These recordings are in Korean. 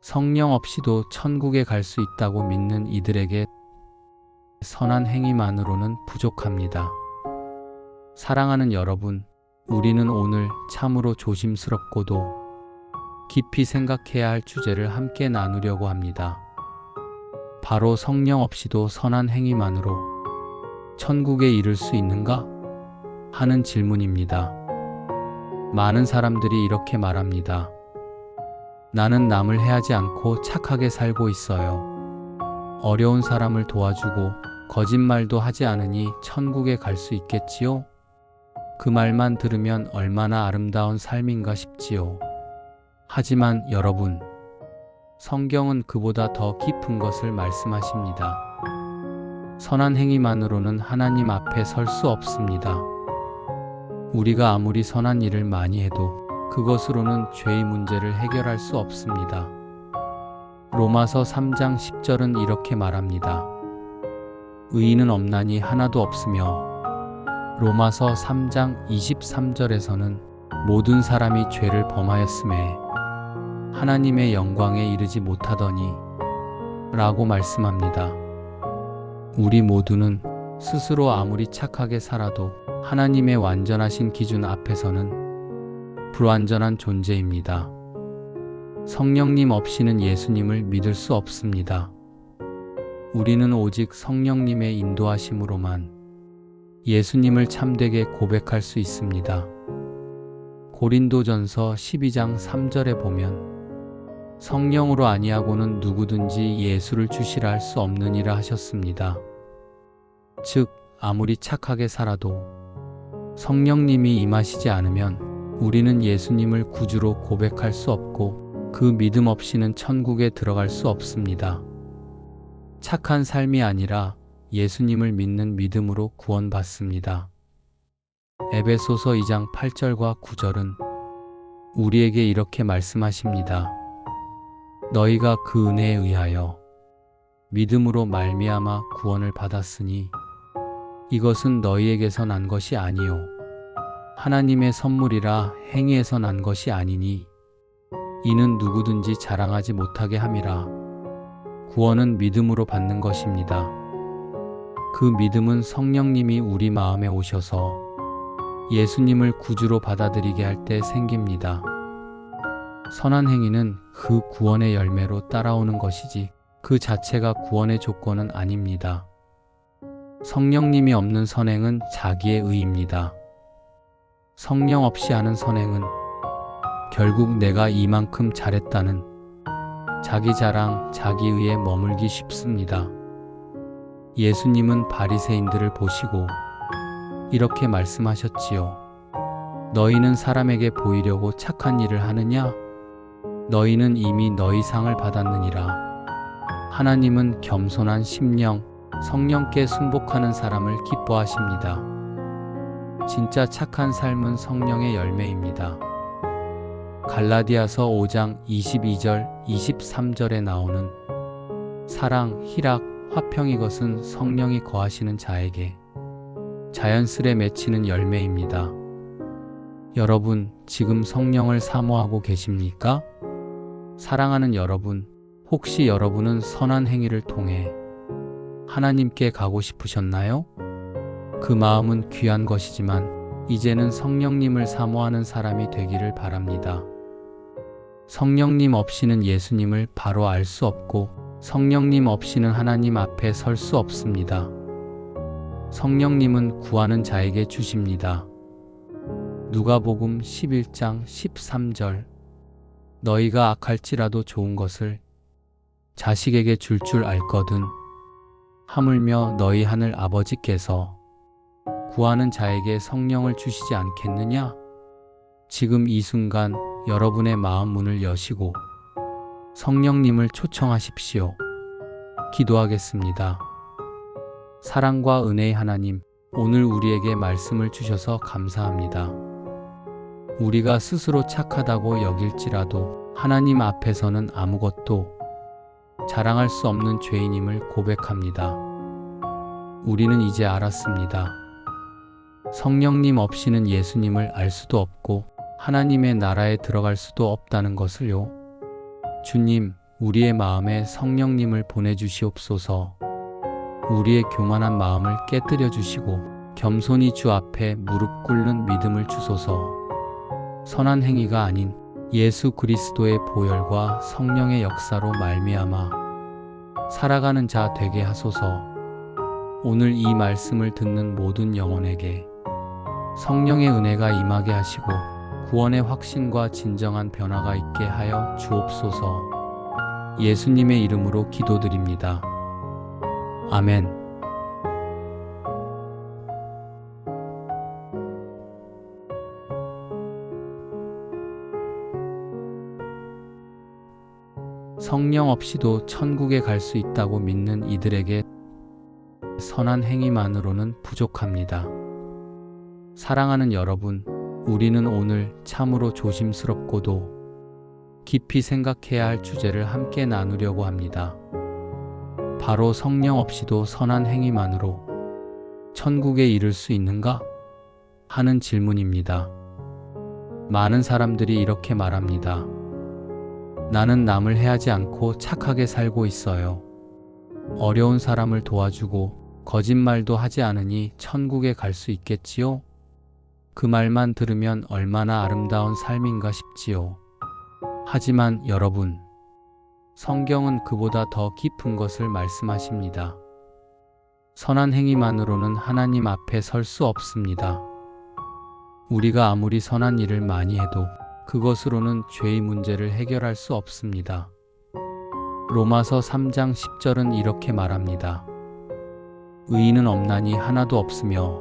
성령 없이도 천국에 갈 수 있다고 믿는 이들에게 선한 행위만으로는 부족합니다. 사랑하는 여러분, 우리는 오늘 참으로 조심스럽고도 깊이 생각해야 할 주제를 함께 나누려고 합니다. 바로 성령 없이도 선한 행위만으로 천국에 이를 수 있는가? 하는 질문입니다. 많은 사람들이 이렇게 말합니다. 나는 남을 해하지 않고 착하게 살고 있어요. 어려운 사람을 도와주고 거짓말도 하지 않으니 천국에 갈 수 있겠지요? 그 말만 들으면 얼마나 아름다운 삶인가 싶지요. 하지만 여러분, 성경은 그보다 더 깊은 것을 말씀하십니다. 선한 행위만으로는 하나님 앞에 설 수 없습니다. 우리가 아무리 선한 일을 많이 해도 그것으로는 죄의 문제를 해결할 수 없습니다. 로마서 3장 10절은 이렇게 말합니다. 의인은 없나니 하나도 없으며, 로마서 3장 23절에서는 모든 사람이 죄를 범하였음에 하나님의 영광에 이르지 못하더니 라고 말씀합니다. 우리 모두는 스스로 아무리 착하게 살아도 하나님의 완전하신 기준 앞에서는 불완전한 존재입니다. 성령님 없이는 예수님을 믿을 수 없습니다. 우리는 오직 성령님의 인도하심으로만 예수님을 참되게 고백할 수 있습니다. 고린도전서 12장 3절에 보면 성령으로 아니하고는 누구든지 예수를 주시라 할 수 없느니라 하셨습니다. 즉, 아무리 착하게 살아도 성령님이 임하시지 않으면 우리는 예수님을 구주로 고백할 수 없고 그 믿음 없이는 천국에 들어갈 수 없습니다. 착한 삶이 아니라 예수님을 믿는 믿음으로 구원받습니다. 에베소서 2장 8절과 9절은 우리에게 이렇게 말씀하십니다. 너희가 그 은혜에 의하여 믿음으로 말미암아 구원을 받았으니 이것은 너희에게서 난 것이 아니요 하나님의 선물이라 행위에서 난 것이 아니니 이는 누구든지 자랑하지 못하게 함이라. 구원은 믿음으로 받는 것입니다. 그 믿음은 성령님이 우리 마음에 오셔서 예수님을 구주로 받아들이게 할 때 생깁니다. 선한 행위는 그 구원의 열매로 따라오는 것이지 그 자체가 구원의 조건은 아닙니다. 성령님이 없는 선행은 자기의 의입니다. 성령 없이 하는 선행은 결국 내가 이만큼 잘했다는 자기 자랑, 자기 의에 머물기 쉽습니다. 예수님은 바리새인들을 보시고 이렇게 말씀하셨지요. 너희는 사람에게 보이려고 착한 일을 하느냐? 너희는 이미 너희 상을 받았느니라. 하나님은 겸손한 심령, 성령께 순복하는 사람을 기뻐하십니다. 진짜 착한 삶은 성령의 열매입니다. 갈라디아서 5장 22절, 23절에 나오는 사랑, 희락, 화평 이것은 성령이 거하시는 자에게 자연스레 맺히는 열매입니다. 여러분, 지금 성령을 사모하고 계십니까? 사랑하는 여러분, 혹시 여러분은 선한 행위를 통해 하나님께 가고 싶으셨나요? 그 마음은 귀한 것이지만 이제는 성령님을 사모하는 사람이 되기를 바랍니다. 성령님 없이는 예수님을 바로 알 수 없고 성령님 없이는 하나님 앞에 설 수 없습니다. 성령님은 구하는 자에게 주십니다. 누가복음 11장 13절 너희가 악할지라도 좋은 것을 자식에게 줄 알거든 하물며 너희 하늘 아버지께서 구하는 자에게 성령을 주시지 않겠느냐? 지금 이 순간 여러분의 마음 문을 여시고 성령님을 초청하십시오. 기도하겠습니다. 사랑과 은혜의 하나님, 오늘 우리에게 말씀을 주셔서 감사합니다. 우리가 스스로 착하다고 여길지라도 하나님 앞에서는 아무것도 자랑할 수 없는 죄인임을 고백합니다. 우리는 이제 알았습니다. 성령님 없이는 예수님을 알 수도 없고 하나님의 나라에 들어갈 수도 없다는 것을요. 주님, 우리의 마음에 성령님을 보내주시옵소서. 우리의 교만한 마음을 깨뜨려 주시고 겸손히 주 앞에 무릎 꿇는 믿음을 주소서. 선한 행위가 아닌 예수 그리스도의 보혈과 성령의 역사로 말미암아 살아가는 자 되게 하소서. 오늘 이 말씀을 듣는 모든 영혼에게 성령의 은혜가 임하게 하시고 구원의 확신과 진정한 변화가 있게 하여 주옵소서. 예수님의 이름으로 기도드립니다. 아멘. 성령 없이도 천국에 갈 수 있다고 믿는 이들에게 선한 행위만으로는 부족합니다. 사랑하는 여러분, 우리는 오늘 참으로 조심스럽고도 깊이 생각해야 할 주제를 함께 나누려고 합니다. 바로 성령 없이도 선한 행위만으로 천국에 이를 수 있는가? 하는 질문입니다. 많은 사람들이 이렇게 말합니다. 나는 남을 해하지 않고 착하게 살고 있어요. 어려운 사람을 도와주고 거짓말도 하지 않으니 천국에 갈 수 있겠지요? 그 말만 들으면 얼마나 아름다운 삶인가 싶지요. 하지만 여러분, 성경은 그보다 더 깊은 것을 말씀하십니다. 선한 행위만으로는 하나님 앞에 설 수 없습니다. 우리가 아무리 선한 일을 많이 해도 그것으로는 죄의 문제를 해결할 수 없습니다. 로마서 3장 10절은 이렇게 말합니다. 의인은 없나니 하나도 없으며,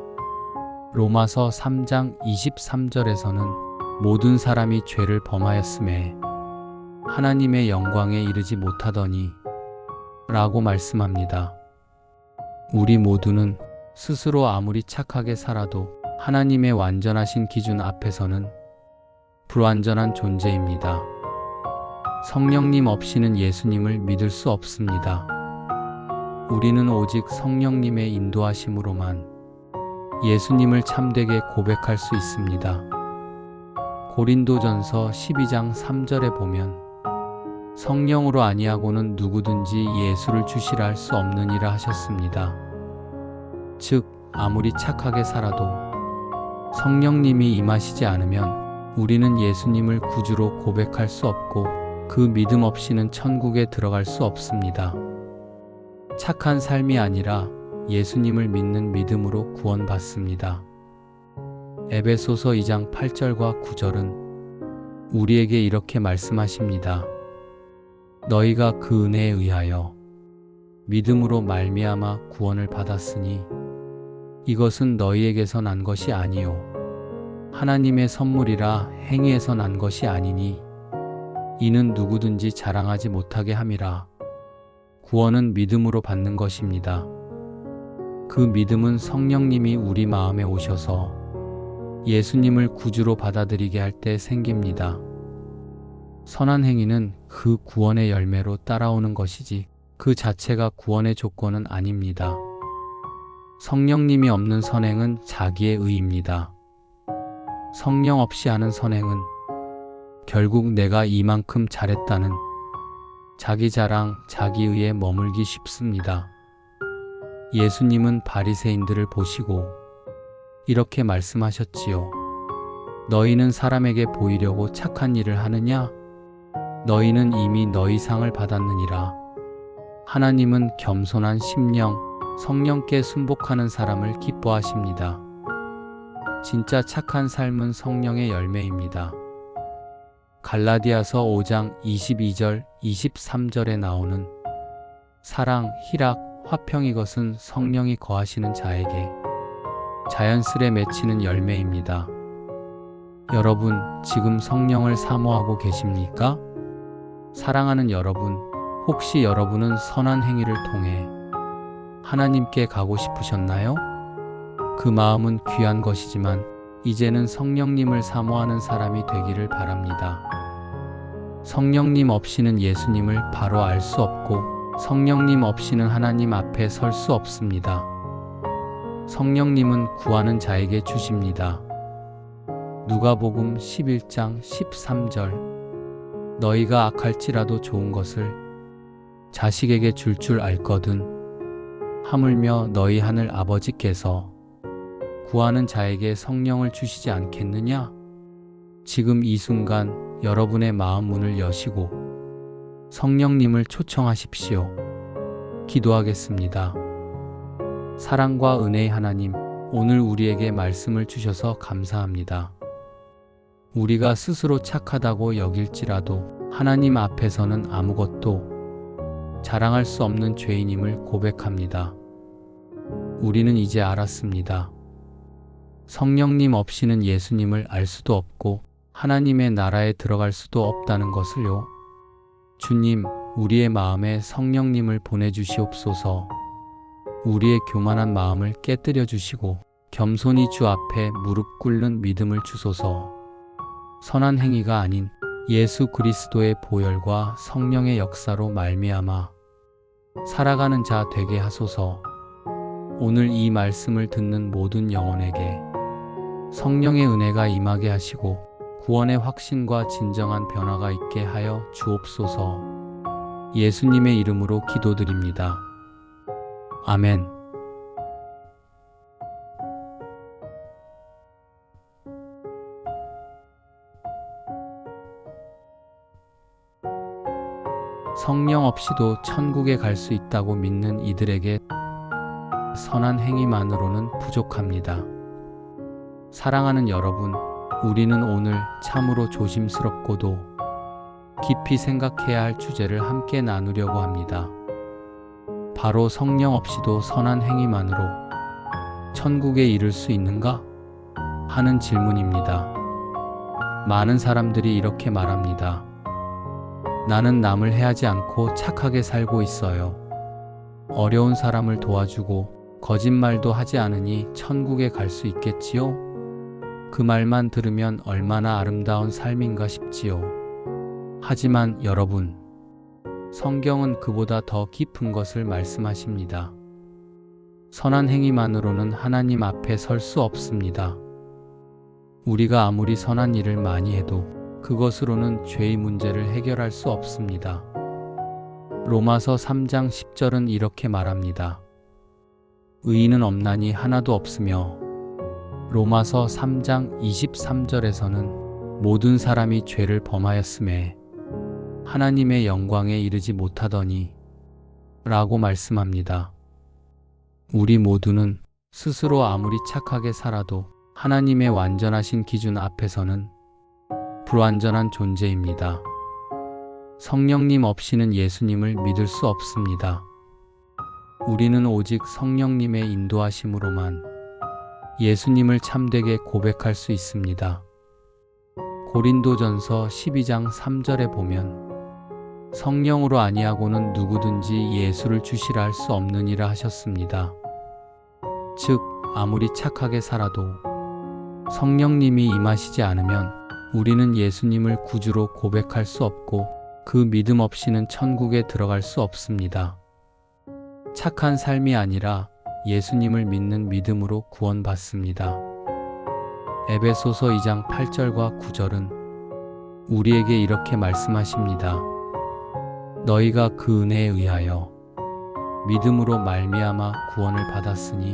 로마서 3장 23절에서는 모든 사람이 죄를 범하였음에 하나님의 영광에 이르지 못하더니 라고 말씀합니다. 우리 모두는 스스로 아무리 착하게 살아도 하나님의 완전하신 기준 앞에서는 불완전한 존재입니다. 성령님 없이는 예수님을 믿을 수 없습니다. 우리는 오직 성령님의 인도하심으로만 예수님을 참되게 고백할 수 있습니다. 고린도전서 12장 3절에 보면 성령으로 아니하고는 누구든지 예수를 주시라 할 수 없느니라 하셨습니다. 즉, 아무리 착하게 살아도 성령님이 임하시지 않으면 우리는 예수님을 구주로 고백할 수 없고 그 믿음 없이는 천국에 들어갈 수 없습니다. 착한 삶이 아니라 예수님을 믿는 믿음으로 구원받습니다. 에베소서 2장 8절과 9절은 우리에게 이렇게 말씀하십니다. 너희가 그 은혜에 의하여 믿음으로 말미암아 구원을 받았으니 이것은 너희에게서 난 것이 아니요 하나님의 선물이라 행위에서 난 것이 아니니 이는 누구든지 자랑하지 못하게 함이라. 구원은 믿음으로 받는 것입니다. 그 믿음은 성령님이 우리 마음에 오셔서 예수님을 구주로 받아들이게 할 때 생깁니다. 선한 행위는 그 구원의 열매로 따라오는 것이지 그 자체가 구원의 조건은 아닙니다. 성령님이 없는 선행은 자기의 의입니다. 성령 없이 하는 선행은 결국 내가 이만큼 잘했다는 자기 자랑, 자기 의에 머물기 쉽습니다. 예수님은 바리새인들을 보시고 이렇게 말씀하셨지요. 너희는 사람에게 보이려고 착한 일을 하느냐? 너희는 이미 너희 상을 받았느니라. 하나님은 겸손한 심령, 성령께 순복하는 사람을 기뻐하십니다. 진짜 착한 삶은 성령의 열매입니다. 갈라디아서 5장 22절, 23절에 나오는 사랑, 희락, 화평 이것은 성령이 거하시는 자에게 자연스레 맺히는 열매입니다. 여러분, 지금 성령을 사모하고 계십니까? 사랑하는 여러분, 혹시 여러분은 선한 행위를 통해 하나님께 가고 싶으셨나요? 그 마음은 귀한 것이지만 이제는 성령님을 사모하는 사람이 되기를 바랍니다. 성령님 없이는 예수님을 바로 알 수 없고 성령님 없이는 하나님 앞에 설 수 없습니다. 성령님은 구하는 자에게 주십니다. 누가복음 11장 13절 너희가 악할지라도 좋은 것을 자식에게 줄 알거든. 하물며 너희 하늘 아버지께서 구하는 자에게 성령을 주시지 않겠느냐? 지금 이 순간 여러분의 마음 문을 여시고 성령님을 초청하십시오. 기도하겠습니다. 사랑과 은혜의 하나님, 오늘 우리에게 말씀을 주셔서 감사합니다. 우리가 스스로 착하다고 여길지라도 하나님 앞에서는 아무것도 자랑할 수 없는 죄인임을 고백합니다. 우리는 이제 알았습니다. 성령님 없이는 예수님을 알 수도 없고 하나님의 나라에 들어갈 수도 없다는 것을요. 주님, 우리의 마음에 성령님을 보내주시옵소서. 우리의 교만한 마음을 깨뜨려 주시고 겸손히 주 앞에 무릎 꿇는 믿음을 주소서. 선한 행위가 아닌 예수 그리스도의 보혈과 성령의 역사로 말미암아 살아가는 자 되게 하소서. 오늘 이 말씀을 듣는 모든 영혼에게 성령의 은혜가 임하게 하시고 구원의 확신과 진정한 변화가 있게 하여 주옵소서. 예수님의 이름으로 기도드립니다. 아멘. 성령 없이도 천국에 갈 수 있다고 믿는 이들에게 선한 행위만으로는 부족합니다. 사랑하는 여러분, 우리는 오늘 참으로 조심스럽고도 깊이 생각해야 할 주제를 함께 나누려고 합니다. 바로 성령 없이도 선한 행위만으로 천국에 이를 수 있는가? 하는 질문입니다. 많은 사람들이 이렇게 말합니다. 나는 남을 해하지 않고 착하게 살고 있어요. 어려운 사람을 도와주고 거짓말도 하지 않으니 천국에 갈 수 있겠지요? 그 말만 들으면 얼마나 아름다운 삶인가 싶지요. 하지만 여러분, 성경은 그보다 더 깊은 것을 말씀하십니다. 선한 행위만으로는 하나님 앞에 설 수 없습니다. 우리가 아무리 선한 일을 많이 해도 그것으로는 죄의 문제를 해결할 수 없습니다. 로마서 3장 10절은 이렇게 말합니다. 의인은 없나니 하나도 없으며 로마서 3장 23절에서는 모든 사람이 죄를 범하였음에 하나님의 영광에 이르지 못하더니 라고 말씀합니다. 우리 모두는 스스로 아무리 착하게 살아도 하나님의 완전하신 기준 앞에서는 불완전한 존재입니다. 성령님 없이는 예수님을 믿을 수 없습니다. 우리는 오직 성령님의 인도하심으로만 예수님을 참되게 고백할 수 있습니다. 고린도전서 12장 3절에 보면 성령으로 아니하고는 누구든지 예수를 주시라 할 수 없느니라 하셨습니다. 즉, 아무리 착하게 살아도 성령님이 임하시지 않으면 우리는 예수님을 구주로 고백할 수 없고 그 믿음 없이는 천국에 들어갈 수 없습니다. 착한 삶이 아니라 예수님을 믿는 믿음으로 구원받습니다. 에베소서 2장 8절과 9절은 우리에게 이렇게 말씀하십니다. 너희가 그 은혜에 의하여 믿음으로 말미암아 구원을 받았으니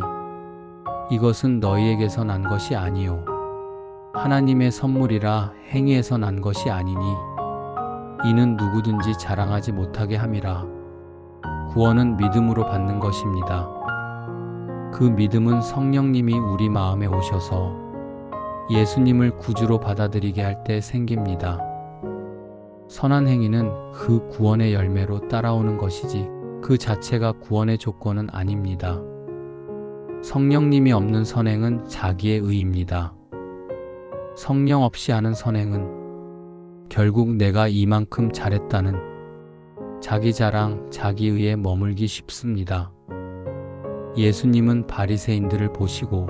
이것은 너희에게서 난 것이 아니요 하나님의 선물이라 행위에서 난 것이 아니니 이는 누구든지 자랑하지 못하게 함이라. 구원은 믿음으로 받는 것입니다. 그 믿음은 성령님이 우리 마음에 오셔서 예수님을 구주로 받아들이게 할 때 생깁니다. 선한 행위는 그 구원의 열매로 따라오는 것이지 그 자체가 구원의 조건은 아닙니다. 성령님이 없는 선행은 자기의 의입니다. 성령 없이 하는 선행은 결국 내가 이만큼 잘했다는 자기 자랑, 자기 의에 머물기 쉽습니다. 예수님은 바리새인들을 보시고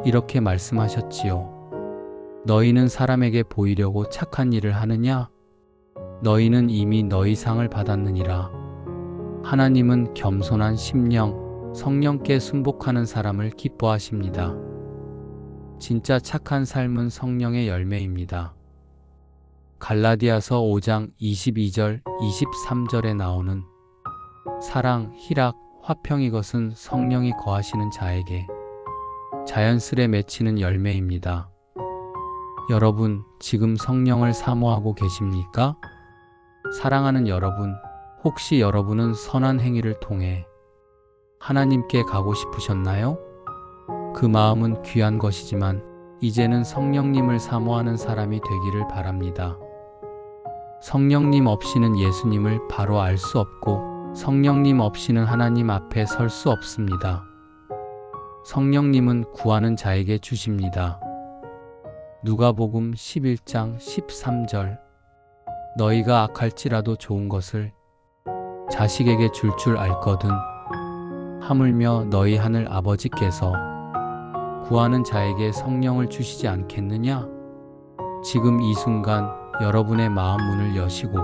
이렇게 말씀하셨지요. 너희는 사람에게 보이려고 착한 일을 하느냐? 너희는 이미 너희 상을 받았느니라. 하나님은 겸손한 심령, 성령께 순복하는 사람을 기뻐하십니다. 진짜 착한 삶은 성령의 열매입니다. 갈라디아서 5장 22절, 23절에 나오는 사랑, 희락, 화평 이것은 성령이 거하시는 자에게 자연스레 맺히는 열매입니다. 여러분, 지금 성령을 사모하고 계십니까? 사랑하는 여러분, 혹시 여러분은 선한 행위를 통해 하나님께 가고 싶으셨나요? 그 마음은 귀한 것이지만 이제는 성령님을 사모하는 사람이 되기를 바랍니다. 성령님 없이는 예수님을 바로 알 수 없고 성령님 없이는 하나님 앞에 설 수 없습니다. 성령님은 구하는 자에게 주십니다. 누가복음 11장 13절 너희가 악할지라도 좋은 것을 자식에게 줄 알거든 하물며 너희 하늘 아버지께서 구하는 자에게 성령을 주시지 않겠느냐? 지금 이 순간 여러분의 마음 문을 여시고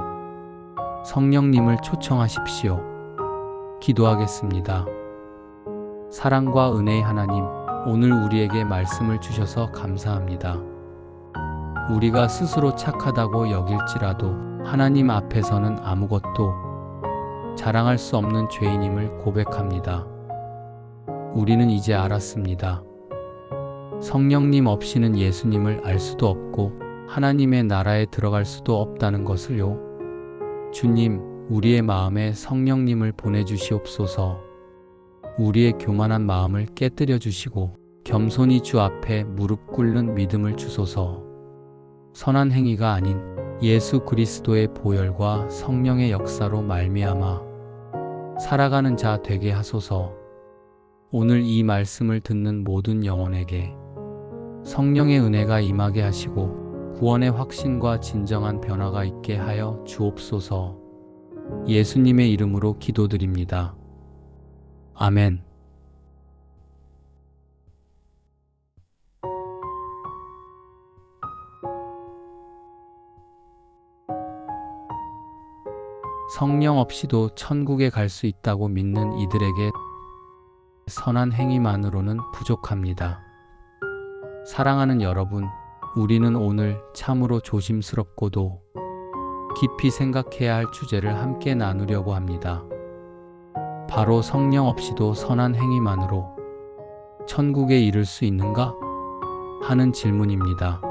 성령님을 초청하십시오. 기도하겠습니다. 사랑과 은혜의 하나님, 오늘 우리에게 말씀을 주셔서 감사합니다. 우리가 스스로 착하다고 여길지라도 하나님 앞에서는 아무것도 자랑할 수 없는 죄인임을 고백합니다. 우리는 이제 알았습니다. 성령님 없이는 예수님을 알 수도 없고 하나님의 나라에 들어갈 수도 없다는 것을요. 주님, 우리의 마음에 성령님을 보내주시옵소서. 우리의 교만한 마음을 깨뜨려 주시고 겸손히 주 앞에 무릎 꿇는 믿음을 주소서. 선한 행위가 아닌 예수 그리스도의 보혈과 성령의 역사로 말미암아 살아가는 자 되게 하소서. 오늘 이 말씀을 듣는 모든 영혼에게 성령의 은혜가 임하게 하시고 구원의 확신과 진정한 변화가 있게 하여 주옵소서. 예수님의 이름으로 기도드립니다. 아멘. 성령 없이도 천국에 갈 수 있다고 믿는 이들에게 선한 행위만으로는 부족합니다. 사랑하는 여러분, 우리는 오늘 참으로 조심스럽고도 깊이 생각해야 할 주제를 함께 나누려고 합니다. 바로 성령 없이도 선한 행위만으로 천국에 이를 수 있는가? 하는 질문입니다.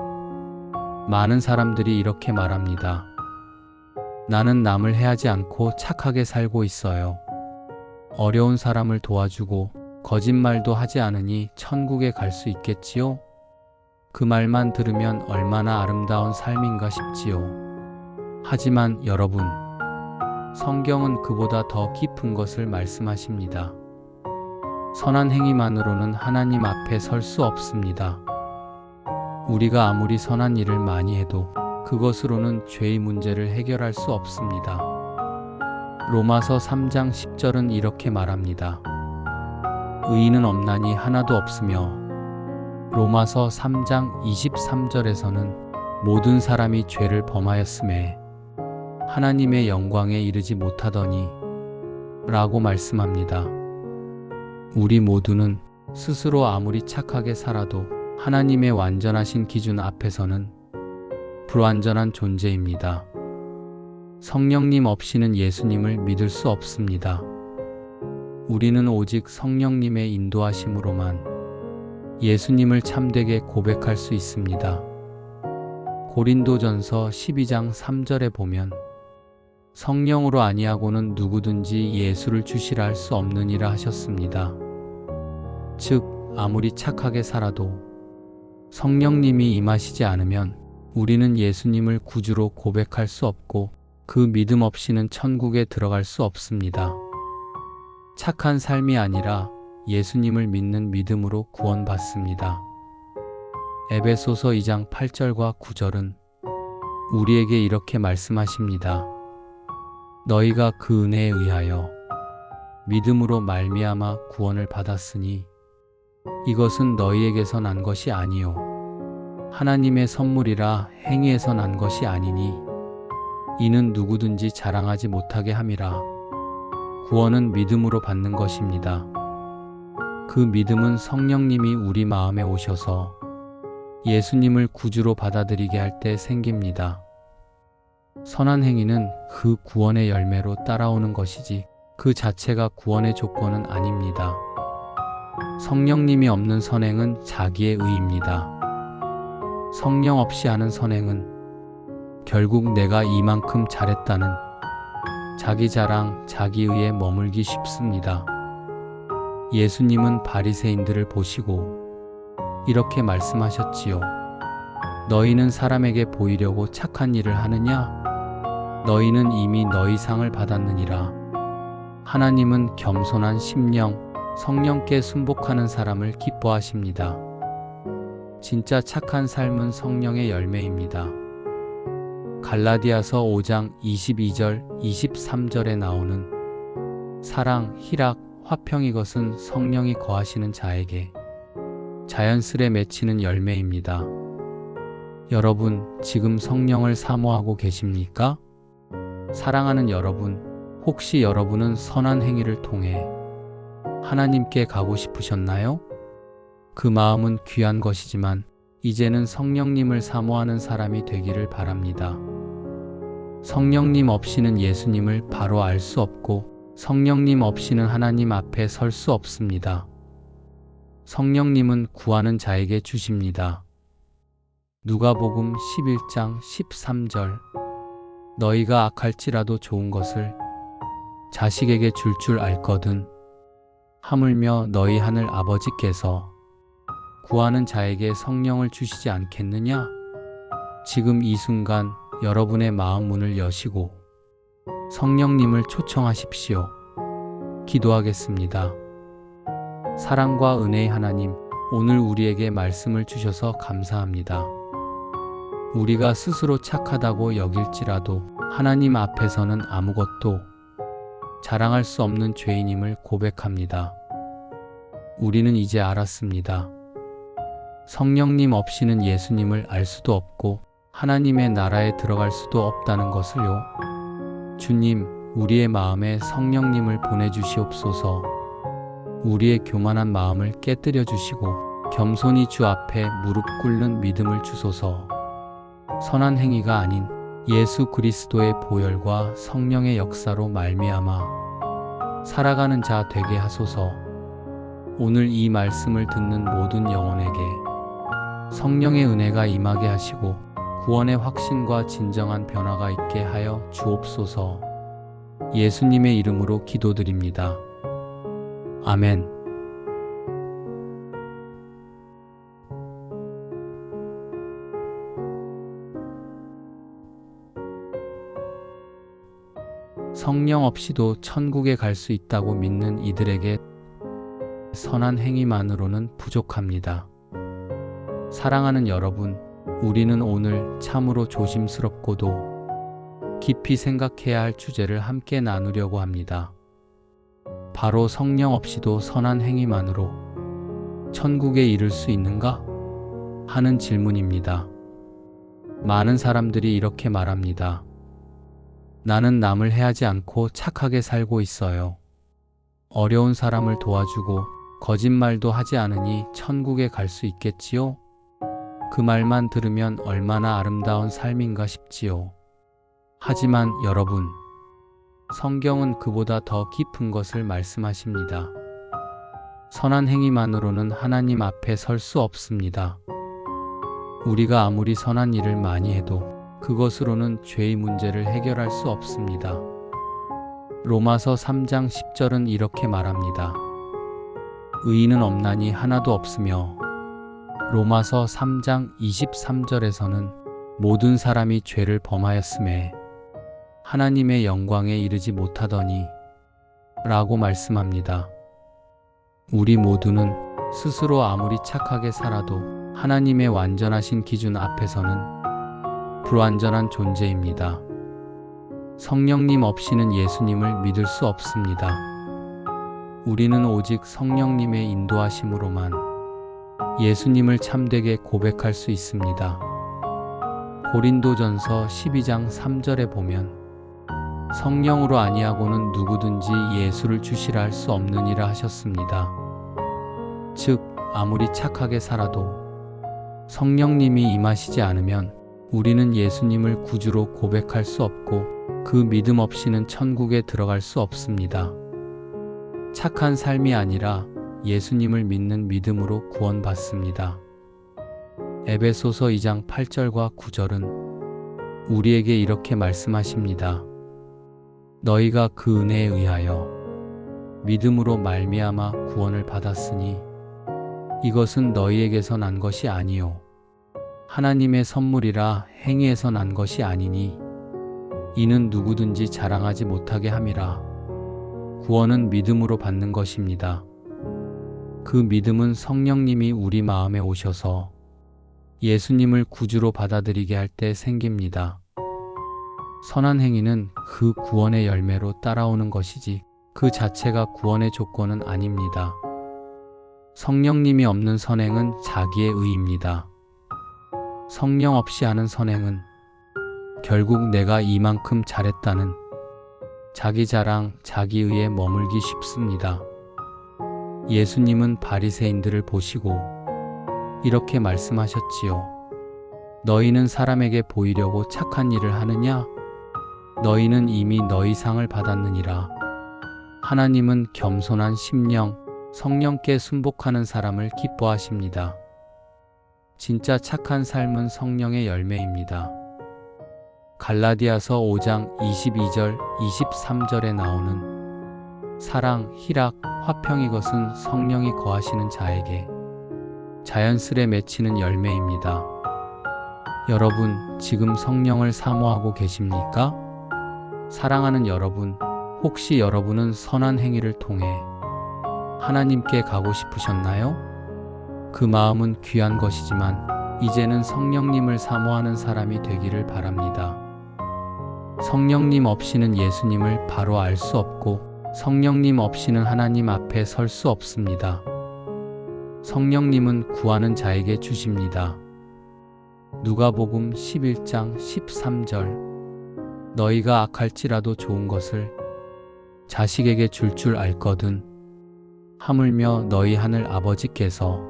많은 사람들이 이렇게 말합니다. 나는 남을 해하지 않고 착하게 살고 있어요. 어려운 사람을 도와주고 거짓말도 하지 않으니 천국에 갈 수 있겠지요? 그 말만 들으면 얼마나 아름다운 삶인가 싶지요. 하지만 여러분, 성경은 그보다 더 깊은 것을 말씀하십니다. 선한 행위만으로는 하나님 앞에 설 수 없습니다. 우리가 아무리 선한 일을 많이 해도 그것으로는 죄의 문제를 해결할 수 없습니다. 로마서 3장 10절은 이렇게 말합니다. 의인은 없나니 하나도 없으며 로마서 3장 23절에서는 모든 사람이 죄를 범하였음에 하나님의 영광에 이르지 못하더니 라고 말씀합니다. 우리 모두는 스스로 아무리 착하게 살아도 하나님의 완전하신 기준 앞에서는 불완전한 존재입니다. 성령님 없이는 예수님을 믿을 수 없습니다. 우리는 오직 성령님의 인도하심으로만 예수님을 참되게 고백할 수 있습니다. 고린도전서 12장 3절에 보면 성령으로 아니하고는 누구든지 예수를 주시라 할 수 없느니라 하셨습니다. 즉, 아무리 착하게 살아도 성령님이 임하시지 않으면 우리는 예수님을 구주로 고백할 수 없고 그 믿음 없이는 천국에 들어갈 수 없습니다. 착한 삶이 아니라 예수님을 믿는 믿음으로 구원받습니다. 에베소서 2장 8절과 9절은 우리에게 이렇게 말씀하십니다. 너희가 그 은혜에 의하여 믿음으로 말미암아 구원을 받았으니 이것은 너희에게서 난 것이 아니요 하나님의 선물이라 행위에서 난 것이 아니니 이는 누구든지 자랑하지 못하게 함이라. 구원은 믿음으로 받는 것입니다. 그 믿음은 성령님이 우리 마음에 오셔서 예수님을 구주로 받아들이게 할 때 생깁니다. 선한 행위는 그 구원의 열매로 따라오는 것이지 그 자체가 구원의 조건은 아닙니다. 성령님이 없는 선행은 자기의 의입니다. 성령 없이 하는 선행은 결국 내가 이만큼 잘했다는 자기 자랑, 자기 의에 머물기 쉽습니다. 예수님은 바리새인들을 보시고 이렇게 말씀하셨지요. 너희는 사람에게 보이려고 착한 일을 하느냐? 너희는 이미 너희 상을 받았느니라. 하나님은 겸손한 심령, 성령께 순복하는 사람을 기뻐하십니다. 진짜 착한 삶은 성령의 열매입니다. 갈라디아서 5장 22절, 23절에 나오는 사랑, 희락, 화평 이것은 성령이 거하시는 자에게 자연스레 맺히는 열매입니다. 여러분, 지금 성령을 사모하고 계십니까? 사랑하는 여러분, 혹시 여러분은 선한 행위를 통해 하나님께 가고 싶으셨나요? 그 마음은 귀한 것이지만 이제는 성령님을 사모하는 사람이 되기를 바랍니다. 성령님 없이는 예수님을 바로 알 수 없고 성령님 없이는 하나님 앞에 설 수 없습니다. 성령님은 구하는 자에게 주십니다. 누가복음 11장 13절 너희가 악할지라도 좋은 것을 자식에게 줄 줄 알거든 하물며 너희 하늘 아버지께서 구하는 자에게 성령을 주시지 않겠느냐? 지금 이 순간 여러분의 마음 문을 여시고 성령님을 초청하십시오. 기도하겠습니다. 사랑과 은혜의 하나님, 오늘 우리에게 말씀을 주셔서 감사합니다. 우리가 스스로 착하다고 여길지라도 하나님 앞에서는 아무것도 자랑할 수 없는 죄인임을 고백합니다. 우리는 이제 알았습니다. 성령님 없이는 예수님을 알 수도 없고 하나님의 나라에 들어갈 수도 없다는 것을요. 주님, 우리의 마음에 성령님을 보내주시옵소서. 우리의 교만한 마음을 깨뜨려 주시고 겸손히 주 앞에 무릎 꿇는 믿음을 주소서. 선한 행위가 아닌 예수 그리스도의 보혈과 성령의 역사로 말미암아 살아가는 자 되게 하소서. 오늘 이 말씀을 듣는 모든 영혼에게 성령의 은혜가 임하게 하시고 구원의 확신과 진정한 변화가 있게 하여 주옵소서. 예수님의 이름으로 기도드립니다. 아멘. 성령 없이도 천국에 갈 수 있다고 믿는 이들에게 선한 행위만으로는 부족합니다. 사랑하는 여러분, 우리는 오늘 참으로 조심스럽고도 깊이 생각해야 할 주제를 함께 나누려고 합니다. 바로 성령 없이도 선한 행위만으로 천국에 이를 수 있는가? 하는 질문입니다. 많은 사람들이 이렇게 말합니다. 나는 남을 해하지 않고 착하게 살고 있어요. 어려운 사람을 도와주고 거짓말도 하지 않으니 천국에 갈 수 있겠지요? 그 말만 들으면 얼마나 아름다운 삶인가 싶지요. 하지만 여러분, 성경은 그보다 더 깊은 것을 말씀하십니다. 선한 행위만으로는 하나님 앞에 설 수 없습니다. 우리가 아무리 선한 일을 많이 해도 그것으로는 죄의 문제를 해결할 수 없습니다. 로마서 3장 10절은 이렇게 말합니다. 의인은 없나니 하나도 없으며 로마서 3장 23절에서는 모든 사람이 죄를 범하였음에 하나님의 영광에 이르지 못하더니 라고 말씀합니다. 우리 모두는 스스로 아무리 착하게 살아도 하나님의 완전하신 기준 앞에서는 불완전한 존재입니다. 성령님 없이는 예수님을 믿을 수 없습니다. 우리는 오직 성령님의 인도하심으로만 예수님을 참되게 고백할 수 있습니다. 고린도전서 12장 3절에 보면 성령으로 아니하고는 누구든지 예수를 주시라 할 수 없느니라 하셨습니다. 즉, 아무리 착하게 살아도 성령님이 임하시지 않으면 우리는 예수님을 구주로 고백할 수 없고 그 믿음 없이는 천국에 들어갈 수 없습니다. 착한 삶이 아니라 예수님을 믿는 믿음으로 구원받습니다. 에베소서 2장 8절과 9절은 우리에게 이렇게 말씀하십니다. 너희가 그 은혜에 의하여 믿음으로 말미암아 구원을 받았으니 이것은 너희에게서 난 것이 아니요 하나님의 선물이라 행위에서 난 것이 아니니 이는 누구든지 자랑하지 못하게 함이라. 구원은 믿음으로 받는 것입니다. 그 믿음은 성령님이 우리 마음에 오셔서 예수님을 구주로 받아들이게 할 때 생깁니다. 선한 행위는 그 구원의 열매로 따라오는 것이지 그 자체가 구원의 조건은 아닙니다. 성령님이 없는 선행은 자기의 의입니다. 성령 없이 하는 선행은 결국 내가 이만큼 잘했다는 자기 자랑, 자기 의에 머물기 쉽습니다. 예수님은 바리새인들을 보시고 이렇게 말씀하셨지요. 너희는 사람에게 보이려고 착한 일을 하느냐? 너희는 이미 너희 상을 받았느니라. 하나님은 겸손한 심령, 성령께 순복하는 사람을 기뻐하십니다. 진짜 착한 삶은 성령의 열매입니다. 갈라디아서 5장 22절, 23절에 나오는 사랑, 희락, 화평 이것은 성령이 거하시는 자에게 자연스레 맺히는 열매입니다. 여러분, 지금 성령을 사모하고 계십니까? 사랑하는 여러분, 혹시 여러분은 선한 행위를 통해 하나님께 가고 싶으셨나요? 그 마음은 귀한 것이지만 이제는 성령님을 사모하는 사람이 되기를 바랍니다. 성령님 없이는 예수님을 바로 알 수 없고 성령님 없이는 하나님 앞에 설 수 없습니다. 성령님은 구하는 자에게 주십니다. 누가복음 11장 13절 너희가 악할지라도 좋은 것을 자식에게 줄 알거든 하물며 너희 하늘 아버지께서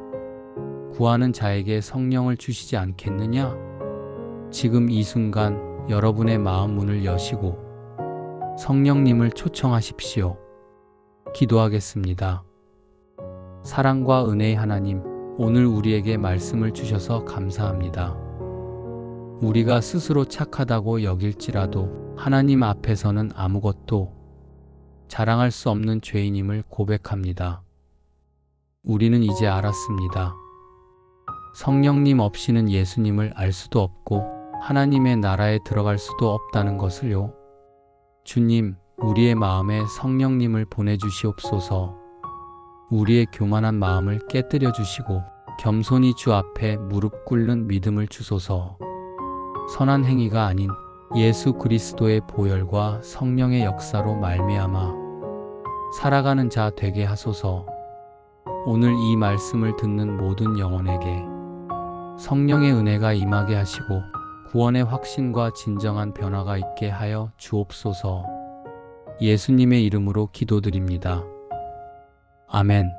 구하는 자에게 성령을 주시지 않겠느냐? 지금 이 순간 여러분의 마음 문을 여시고 성령님을 초청하십시오. 기도하겠습니다. 사랑과 은혜의 하나님, 오늘 우리에게 말씀을 주셔서 감사합니다. 우리가 스스로 착하다고 여길지라도 하나님 앞에서는 아무것도 자랑할 수 없는 죄인임을 고백합니다. 우리는 이제 알았습니다. 성령님 없이는 예수님을 알 수도 없고 하나님의 나라에 들어갈 수도 없다는 것을요. 주님, 우리의 마음에 성령님을 보내주시옵소서. 우리의 교만한 마음을 깨뜨려 주시고 겸손히 주 앞에 무릎 꿇는 믿음을 주소서. 선한 행위가 아닌 예수 그리스도의 보혈과 성령의 역사로 말미암아 살아가는 자 되게 하소서. 오늘 이 말씀을 듣는 모든 영혼에게 성령의 은혜가 임하게 하시고 구원의 확신과 진정한 변화가 있게 하여 주옵소서. 예수님의 이름으로 기도드립니다. 아멘.